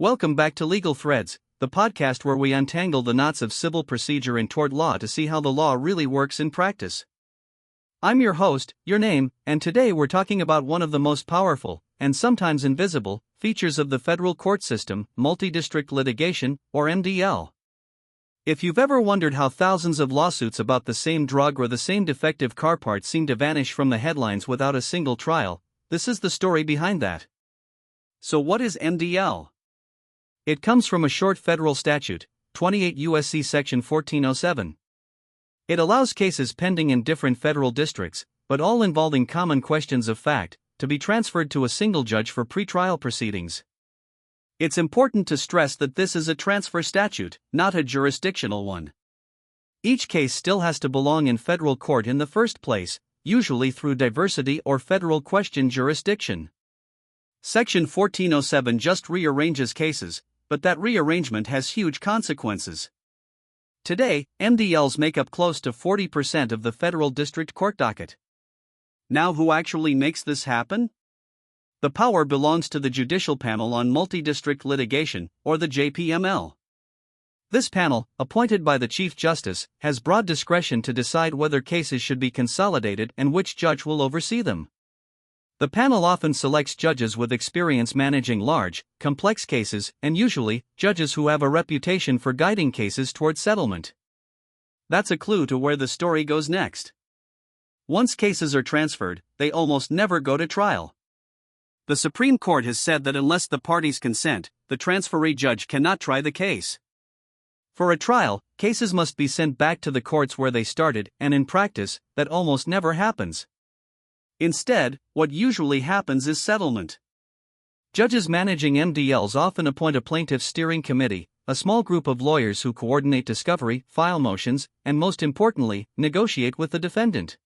Welcome back to Legal Threads, the podcast where we untangle the knots of civil procedure and tort law to see how the law really works in practice. I'm your host, Your Name, and today we're talking about one of the most powerful, and sometimes invisible, features of the federal court system, multidistrict litigation, or MDL. If you've ever wondered how thousands of lawsuits about the same drug or the same defective car part seem to vanish from the headlines without a single trial, this is the story behind that. So what is MDL? It comes from a short federal statute, 28 U.S.C. Section 1407. It allows cases pending in different federal districts, but all involving common questions of fact, to be transferred to a single judge for pretrial proceedings. It's important to stress that this is a transfer statute, not a jurisdictional one. Each case still has to belong in federal court in the first place, usually through diversity or federal question jurisdiction. Section 1407 just rearranges cases, but that rearrangement has huge consequences. Today, MDLs make up close to 40% of the federal district court docket. Now, who actually makes this happen? The power belongs to the Judicial Panel on Multidistrict Litigation, or the JPML. This panel, appointed by the Chief Justice, has broad discretion to decide whether cases should be consolidated and which judge will oversee them. The panel often selects judges with experience managing large, complex cases, and usually, judges who have a reputation for guiding cases toward settlement. That's a clue to where the story goes next. Once cases are transferred, they almost never go to trial. The Supreme Court has said that unless the parties consent, the transferee judge cannot try the case. For a trial, cases must be sent back to the courts where they started, and in practice, that almost never happens. Instead, what usually happens is settlement. Judges managing MDLs often appoint a plaintiff steering committee, a small group of lawyers who coordinate discovery, file motions, and most importantly, negotiate with the defendant.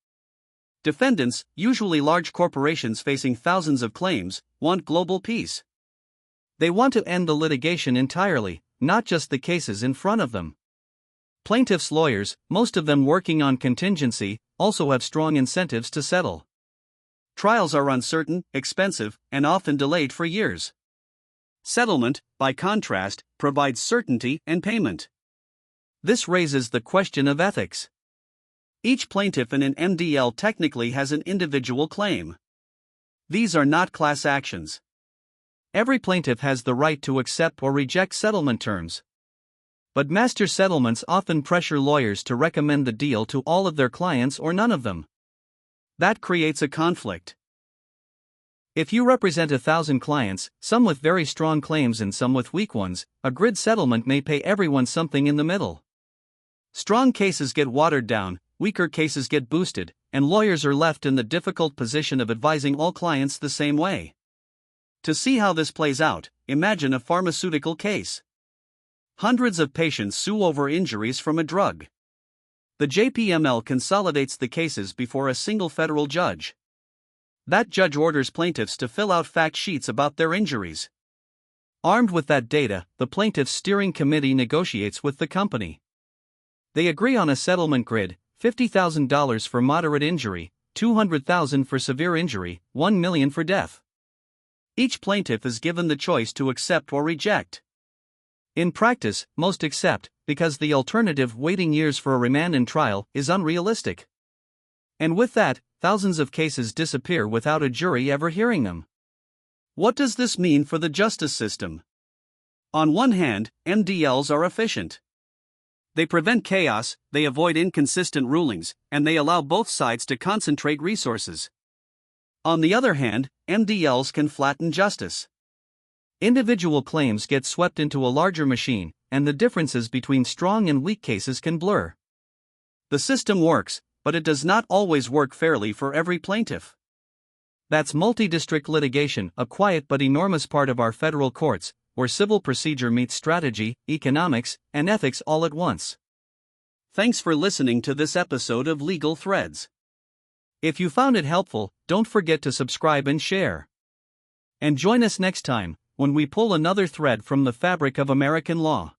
Defendants, usually large corporations facing thousands of claims, want global peace. They want to end the litigation entirely, not just the cases in front of them. Plaintiffs' lawyers, most of them working on contingency, also have strong incentives to settle. Trials are uncertain, expensive, and often delayed for years. Settlement, by contrast, provides certainty and payment. This raises the question of ethics. Each plaintiff in an MDL technically has an individual claim. These are not class actions. Every plaintiff has the right to accept or reject settlement terms. But master settlements often pressure lawyers to recommend the deal to all of their clients or none of them. That creates a conflict. If you represent 1,000 clients, some with very strong claims and some with weak ones, a grid settlement may pay everyone something in the middle. Strong cases get watered down, weaker cases get boosted, and lawyers are left in the difficult position of advising all clients the same way. To see how this plays out, imagine a pharmaceutical case. Hundreds of patients sue over injuries from a drug. The JPML consolidates the cases before a single federal judge. That judge orders plaintiffs to fill out fact sheets about their injuries. Armed with that data, the plaintiff's steering committee negotiates with the company. They agree on a settlement grid: $50,000 for moderate injury, $200,000 for severe injury, $1 million for death. Each plaintiff is given the choice to accept or reject. In practice, most accept, because the alternative, waiting years for a remand and trial, is unrealistic. And with that, thousands of cases disappear without a jury ever hearing them. What does this mean for the justice system? On one hand, MDLs are efficient. They prevent chaos, they avoid inconsistent rulings, and they allow both sides to concentrate resources. On the other hand, MDLs can flatten justice. Individual claims get swept into a larger machine, and the differences between strong and weak cases can blur. The system works, but it does not always work fairly for every plaintiff. That's multidistrict litigation, a quiet but enormous part of our federal courts, where civil procedure meets strategy, economics, and ethics all at once. Thanks for listening to this episode of Legal Threads. If you found it helpful, don't forget to subscribe and share. And join us next time, when we pull another thread from the fabric of American law.